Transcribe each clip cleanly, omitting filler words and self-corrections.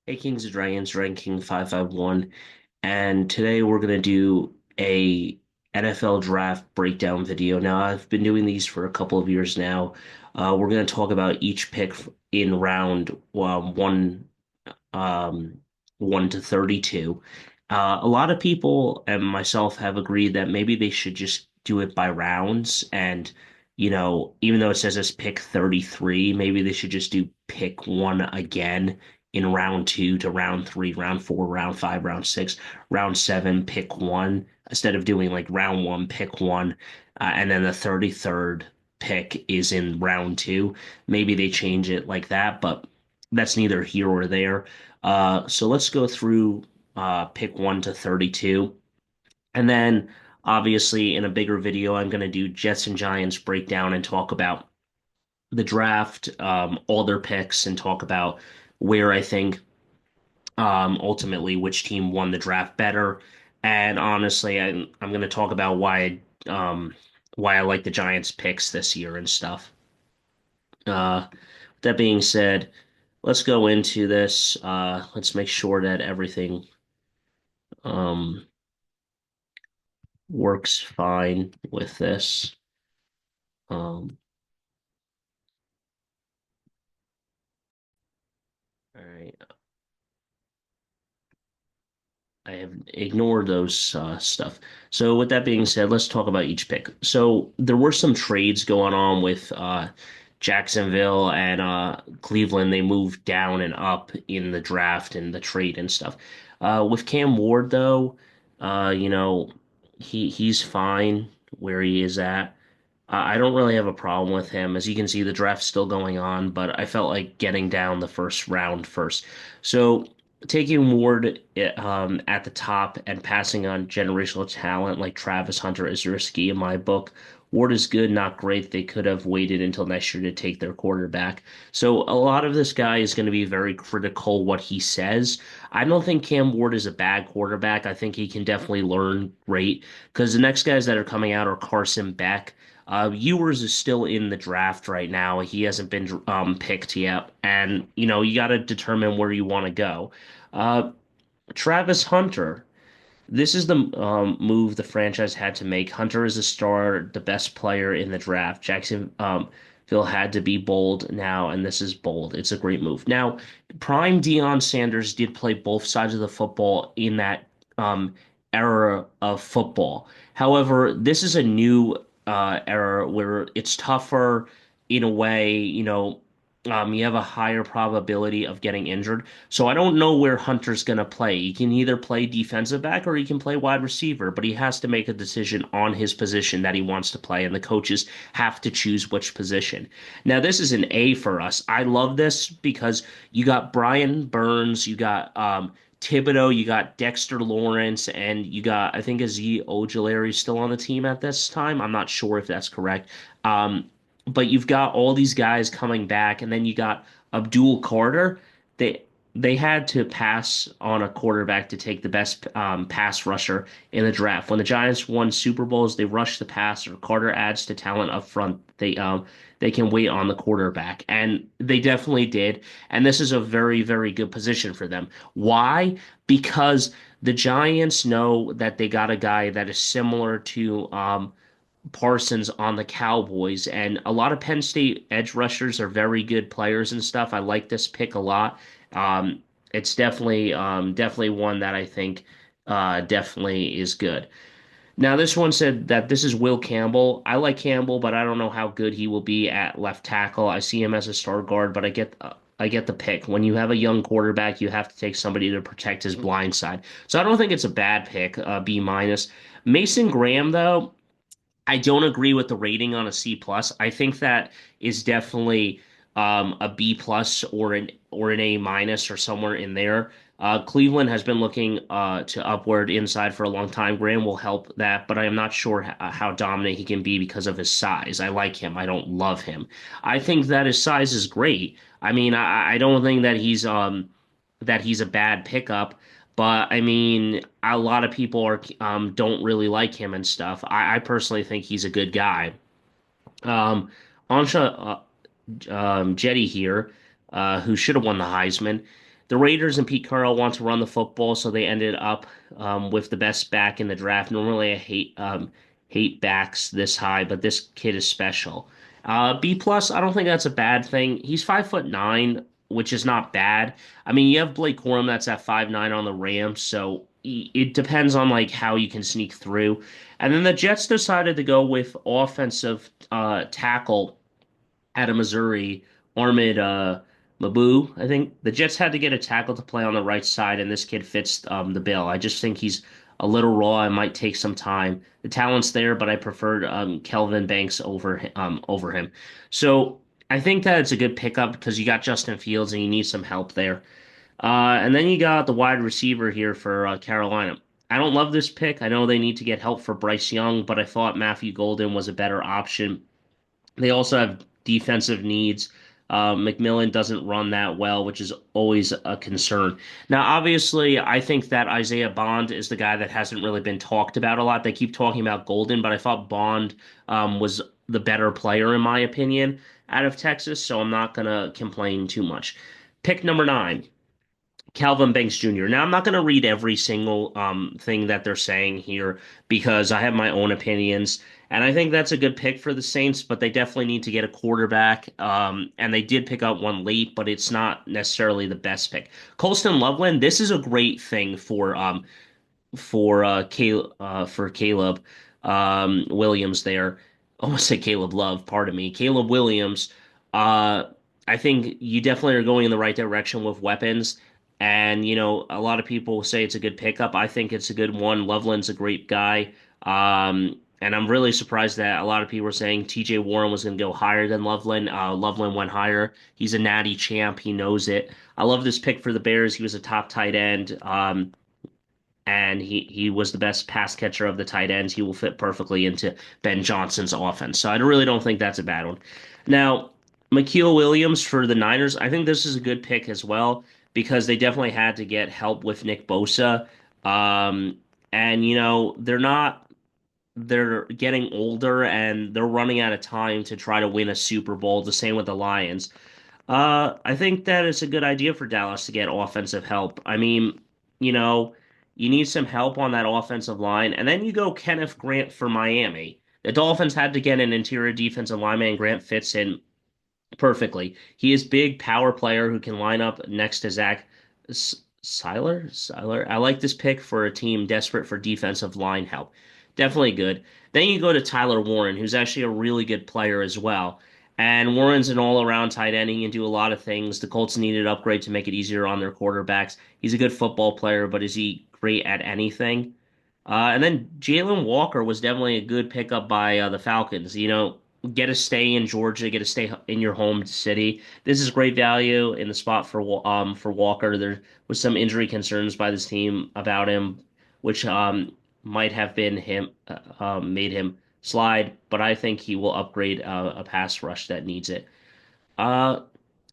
Hey Kings and Dragons, ranking 551, and today we're gonna do a NFL draft breakdown video. Now I've been doing these for a couple of years now. We're gonna talk about each pick in round um, 1 to 32. A lot of people and myself have agreed that maybe they should just do it by rounds, and even though it says it's pick 33, maybe they should just do pick one again in round two to round three, round four, round five, round six, round seven, pick one, instead of doing like round one, pick one, and then the 33rd pick is in round two. Maybe they change it like that, but that's neither here or there. So let's go through pick 1 to 32. And then obviously in a bigger video, I'm going to do Jets and Giants breakdown and talk about the draft, all their picks, and talk about where I think ultimately which team won the draft better. And honestly, I'm going to talk about why I like the Giants picks this year and stuff. That being said, let's go into this. Let's make sure that everything um, works fine with this. Um, all right. I have ignored those stuff. So with that being said, let's talk about each pick. So there were some trades going on with Jacksonville and Cleveland. They moved down and up in the draft and the trade and stuff. With Cam Ward, though, you know, he's fine where he is at. I don't really have a problem with him. As you can see, the draft's still going on, but I felt like getting down the first round first. So taking Ward at the top and passing on generational talent like Travis Hunter is risky in my book. Ward is good, not great. They could have waited until next year to take their quarterback. So a lot of this guy is going to be very critical what he says. I don't think Cam Ward is a bad quarterback. I think he can definitely learn great because the next guys that are coming out are Carson Beck. Ewers is still in the draft right now. He hasn't been picked yet, and you got to determine where you want to go. Uh, Travis Hunter. This is the move the franchise had to make. Hunter is a star, the best player in the draft. Phil had to be bold now, and this is bold. It's a great move. Now, prime Deion Sanders did play both sides of the football in that um, era of football. However, this is a new era where it's tougher in a way, you have a higher probability of getting injured. So I don't know where Hunter's going to play. He can either play defensive back or he can play wide receiver, but he has to make a decision on his position that he wants to play, and the coaches have to choose which position. Now, this is an A for us. I love this because you got Brian Burns, you got Thibodeau, you got Dexter Lawrence, and you got, I think, Azeez Ojulari still on the team at this time. I'm not sure if that's correct. But you've got all these guys coming back, and then you got Abdul Carter. They they had to pass on a quarterback to take the best pass rusher in the draft. When the Giants won Super Bowls, they rushed the passer. Carter adds to talent up front. They can wait on the quarterback, and they definitely did. And this is a very, very good position for them. Why? Because the Giants know that they got a guy that is similar to Parsons on the Cowboys, and a lot of Penn State edge rushers are very good players and stuff. I like this pick a lot. It's definitely one that I think definitely is good. Now, this one said that this is Will Campbell. I like Campbell, but I don't know how good he will be at left tackle. I see him as a star guard, but I get the pick. When you have a young quarterback, you have to take somebody to protect his blind side. So I don't think it's a bad pick, B minus. Mason Graham, though. I don't agree with the rating on a C plus. I think that is definitely a B plus or an A minus or somewhere in there. Cleveland has been looking to upward inside for a long time. Graham will help that, but I am not sure how dominant he can be because of his size. I like him. I don't love him. I think that his size is great. I mean, I don't think that he's a bad pickup. But I mean, a lot of people are don't really like him and stuff. I personally think he's a good guy. Um, Ansha Jetty here, who should have won the Heisman. The Raiders and Pete Carroll want to run the football, so they ended up with the best back in the draft. Normally, I hate backs this high, but this kid is special. B plus, I don't think that's a bad thing. He's 5'9", which is not bad. I mean, you have Blake Corum that's at 5'9" on the Rams, so it depends on like how you can sneak through. And then the Jets decided to go with offensive tackle out of Missouri, Armid Mabu. I think the Jets had to get a tackle to play on the right side, and this kid fits the bill. I just think he's a little raw and might take some time. The talent's there, but I preferred Kelvin Banks over him. So I think that it's a good pickup because you got Justin Fields and you need some help there. And then you got the wide receiver here for Carolina. I don't love this pick. I know they need to get help for Bryce Young, but I thought Matthew Golden was a better option. They also have defensive needs. McMillan doesn't run that well, which is always a concern. Now, obviously, I think that Isaiah Bond is the guy that hasn't really been talked about a lot. They keep talking about Golden, but I thought Bond was the better player, in my opinion, out of Texas, so I'm not going to complain too much. Pick number 9. Calvin Banks Jr. Now, I'm not going to read every single thing that they're saying here because I have my own opinions. And I think that's a good pick for the Saints, but they definitely need to get a quarterback. And they did pick up one late, but it's not necessarily the best pick. Colston Loveland, this is a great thing for Caleb Williams there. I almost say Caleb Love, pardon me. Caleb Williams. Uh, I think you definitely are going in the right direction with weapons. And, a lot of people say it's a good pickup. I think it's a good one. Loveland's a great guy. And I'm really surprised that a lot of people were saying TJ Warren was going to go higher than Loveland. Loveland went higher. He's a natty champ. He knows it. I love this pick for the Bears. He was a top tight end. And he was the best pass catcher of the tight ends. He will fit perfectly into Ben Johnson's offense. So I really don't think that's a bad one. Now, Mekeel Williams for the Niners, I think this is a good pick as well because they definitely had to get help with Nick Bosa. Um, and they're getting older and they're running out of time to try to win a Super Bowl. The same with the Lions. I think that it's a good idea for Dallas to get offensive help. I mean, you know, you need some help on that offensive line, and then you go Kenneth Grant for Miami. The Dolphins had to get an interior defensive lineman, and Grant fits in perfectly. He is big power player who can line up next to Zach Seiler. Seiler. I like this pick for a team desperate for defensive line help. Definitely good. Then you go to Tyler Warren, who's actually a really good player as well. And Warren's an all-around tight end. He can do a lot of things. The Colts needed an upgrade to make it easier on their quarterbacks. He's a good football player, but is he great at anything? And then Jalen Walker was definitely a good pickup by the Falcons. Get to stay in Georgia, get to stay in your home city. This is great value in the spot for Walker. There was some injury concerns by this team about him, which might have been him made him slide, but I think he will upgrade a pass rush that needs it. Uh,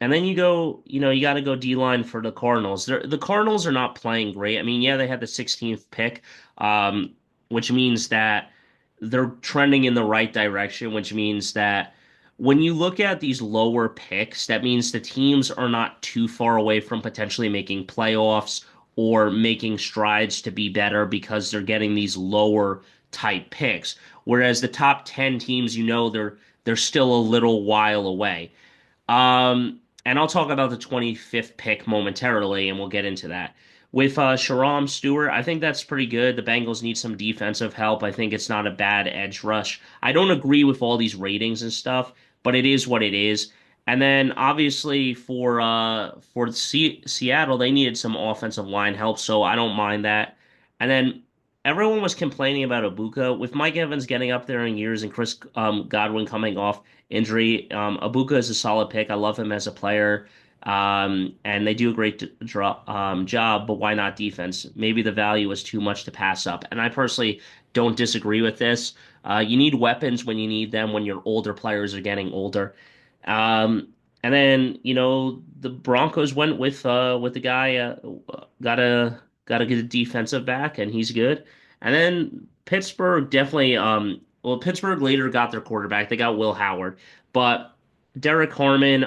and then you got to go D line for the Cardinals. The Cardinals are not playing great. I mean, yeah, they had the 16th pick, um, which means that they're trending in the right direction, which means that when you look at these lower picks, that means the teams are not too far away from potentially making playoffs or making strides to be better because they're getting these lower type picks. Whereas the top 10 teams, they're still a little while away. And I'll talk about the 25th pick momentarily, and we'll get into that. With Sharam Stewart, I think that's pretty good. The Bengals need some defensive help. I think it's not a bad edge rush. I don't agree with all these ratings and stuff, but it is what it is. And then obviously for Seattle, they needed some offensive line help, so I don't mind that. And then everyone was complaining about Ibuka with Mike Evans getting up there in years and Chris Godwin coming off injury. Abuka is a solid pick. I love him as a player. And they do a great job, but why not defense? Maybe the value is too much to pass up. And I personally don't disagree with this. You need weapons when you need them when your older players are getting older. Um, and then, the Broncos went with the guy got to get a defensive back and he's good. And then Pittsburgh definitely Pittsburgh later got their quarterback. They got Will Howard, but Derek Harmon,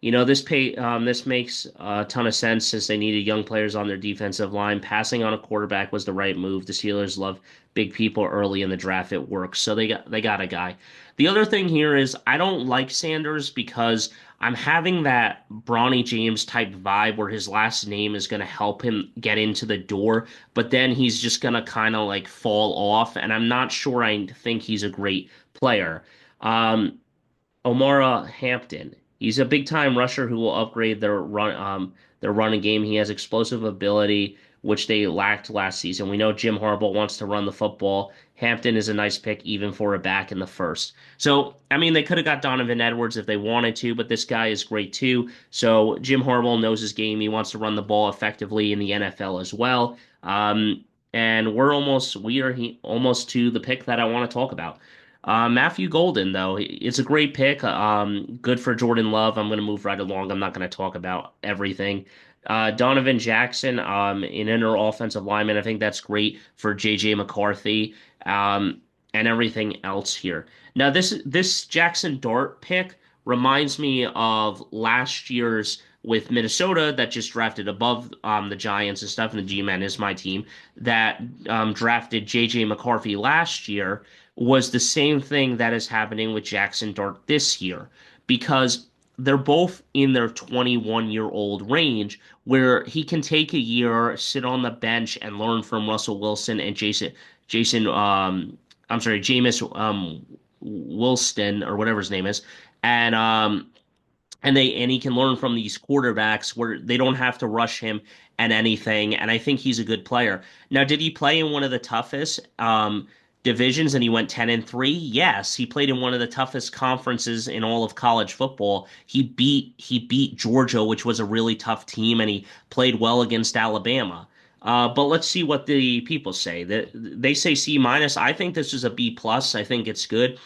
This makes a ton of sense since they needed young players on their defensive line. Passing on a quarterback was the right move. The Steelers love big people early in the draft. It works, so they got a guy. The other thing here is I don't like Sanders because I'm having that Bronny James type vibe where his last name is going to help him get into the door, but then he's just going to kind of like fall off, and I'm not sure I think he's a great player. Um, Omara Hampton. He's a big time rusher who will upgrade their running game. He has explosive ability, which they lacked last season. We know Jim Harbaugh wants to run the football. Hampton is a nice pick, even for a back in the first. So, I mean, they could have got Donovan Edwards if they wanted to, but this guy is great too. So, Jim Harbaugh knows his game. He wants to run the ball effectively in the NFL as well. And almost to the pick that I want to talk about. Matthew Golden, though, it's a great pick. Good for Jordan Love. I'm going to move right along. I'm not going to talk about everything. Donovan Jackson, an inner offensive lineman. I think that's great for J.J. McCarthy, and everything else here. Now, this Jackson Dart pick reminds me of last year's with Minnesota that just drafted above the Giants and stuff, and the G-Man is my team that drafted J.J. McCarthy last year was the same thing that is happening with Jackson Dart this year because they're both in their 21-year-old range where he can take a year, sit on the bench and learn from Russell Wilson and Jason I'm sorry, Jameis Wilston or whatever his name is. And and he can learn from these quarterbacks where they don't have to rush him and anything. And I think he's a good player. Now, did he play in one of the toughest divisions and he went 10-3? Yes, he played in one of the toughest conferences in all of college football. He beat Georgia, which was a really tough team, and he played well against Alabama. But let's see what the people say. They say C minus. I think this is a B plus. I think it's good.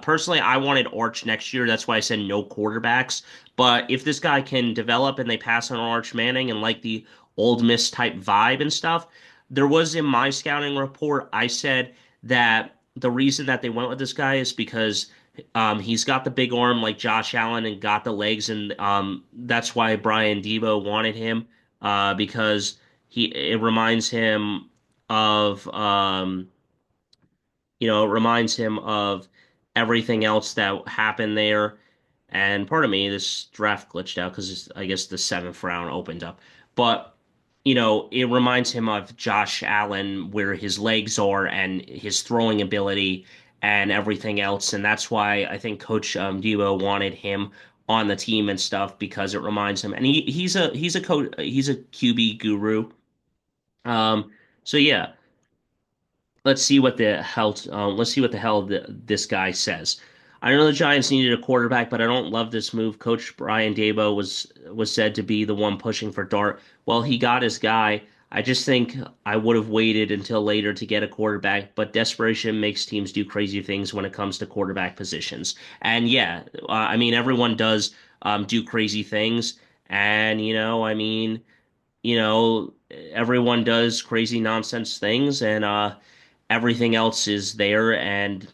Personally, I wanted Arch next year. That's why I said no quarterbacks. But if this guy can develop and they pass on Arch Manning and like the Old Miss type vibe and stuff, there was in my scouting report, I said that the reason that they went with this guy is because he's got the big arm like Josh Allen and got the legs, and that's why Brian Debo wanted him because it reminds him of it reminds him of everything else that happened there. And part of me, this draft glitched out because I guess the seventh round opened up. But, it reminds him of Josh Allen, where his legs are and his throwing ability and everything else. And that's why I think Coach Debo wanted him on the team and stuff because it reminds him. And he's a QB guru. Um, so yeah. Let's see what the hell this guy says. I know the Giants needed a quarterback, but I don't love this move. Coach Brian Daboll was said to be the one pushing for Dart. Well, he got his guy. I just think I would have waited until later to get a quarterback, but desperation makes teams do crazy things when it comes to quarterback positions. And yeah, I mean everyone does do crazy things, and you know, everyone does crazy nonsense things, and everything else is there, and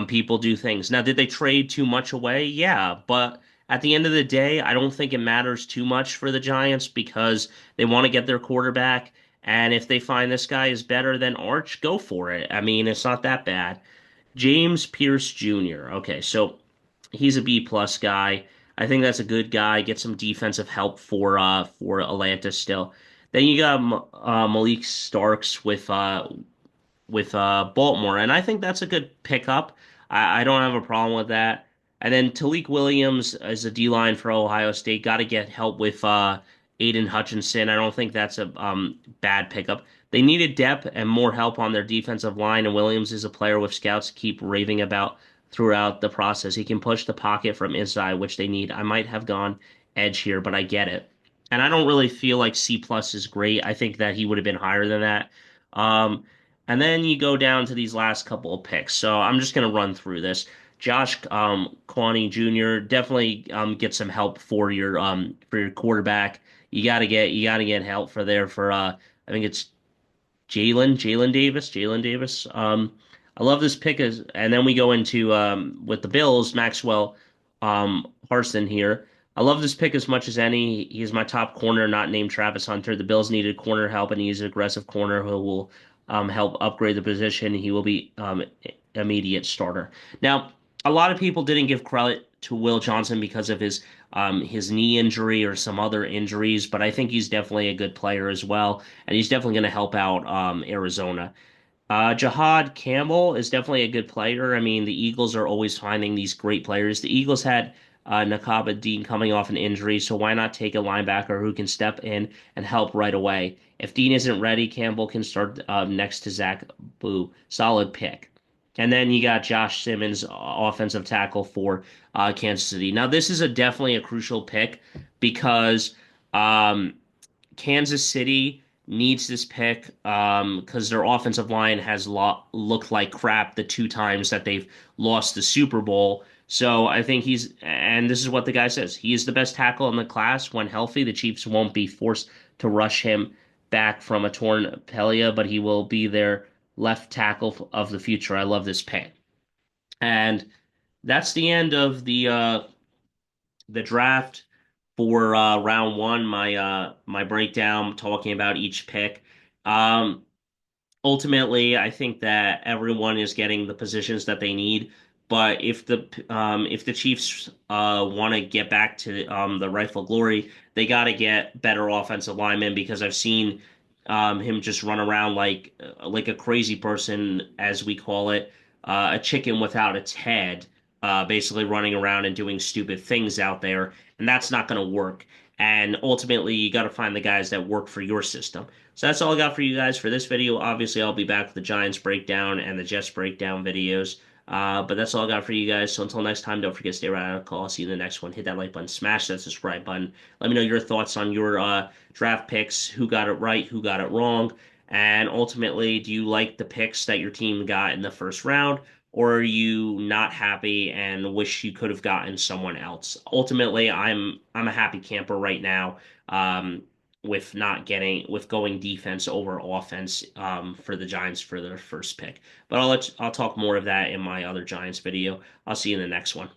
people do things. Now, did they trade too much away? Yeah, but at the end of the day, I don't think it matters too much for the Giants because they want to get their quarterback, and if they find this guy is better than Arch, go for it. I mean, it's not that bad. James Pierce Jr. Okay, so he's a B plus guy. I think that's a good guy. Get some defensive help for Atlanta still. Then you got Malik Starks with Baltimore, and I think that's a good pickup. I don't have a problem with that. And then Talik Williams is a D line for Ohio State. Got to get help with Aiden Hutchinson. I don't think that's a bad pickup. They needed depth and more help on their defensive line, and Williams is a player with scouts keep raving about throughout the process. He can push the pocket from inside, which they need. I might have gone edge here, but I get it. And I don't really feel like C plus is great. I think that he would have been higher than that. Um, and then you go down to these last couple of picks. So I'm just going to run through this. Josh Kwani Jr. definitely get some help for your quarterback. You got to get help for I think it's Jalen Davis. I love this pick and then we go into with the Bills Maxwell Harson here. I love this pick as much as any. He's my top corner, not named Travis Hunter. The Bills needed corner help, and he's an aggressive corner who will help upgrade the position. He will be immediate starter. Now, a lot of people didn't give credit to Will Johnson because of his knee injury or some other injuries, but I think he's definitely a good player as well, and he's definitely going to help out Arizona. Jahad Campbell is definitely a good player. I mean, the Eagles are always finding these great players. The Eagles had Nakaba Dean coming off an injury, so why not take a linebacker who can step in and help right away? If Dean isn't ready, Campbell can start next to Zach Boo. Solid pick. And then you got Josh Simmons, offensive tackle for Kansas City. Now, this is definitely a crucial pick because um, Kansas City needs this pick because their offensive line has looked like crap the two times that they've lost the Super Bowl. So I think and this is what the guy says, he is the best tackle in the class when healthy. The Chiefs won't be forced to rush him back from a torn patella, but he will be their left tackle of the future. I love this pick. And that's the end of the draft for round one, my breakdown talking about each pick. Um, Ultimately, I think that everyone is getting the positions that they need. But if the Chiefs want to get back to the rightful glory, they got to get better offensive linemen because I've seen him just run around like a crazy person, as we call it, a chicken without its head, basically running around and doing stupid things out there, and that's not going to work. And ultimately, you got to find the guys that work for your system. So that's all I got for you guys for this video. Obviously, I'll be back with the Giants breakdown and the Jets breakdown videos. But that's all I got for you guys. So until next time, don't forget to stay right on the call. I'll see you in the next one. Hit that like button, smash that subscribe button. Let me know your thoughts on your draft picks, who got it right, who got it wrong, and ultimately, do you like the picks that your team got in the first round, or are you not happy and wish you could have gotten someone else? Ultimately, I'm a happy camper right now. With not getting with going defense over offense for the Giants for their first pick. But I'll talk more of that in my other Giants video. I'll see you in the next one.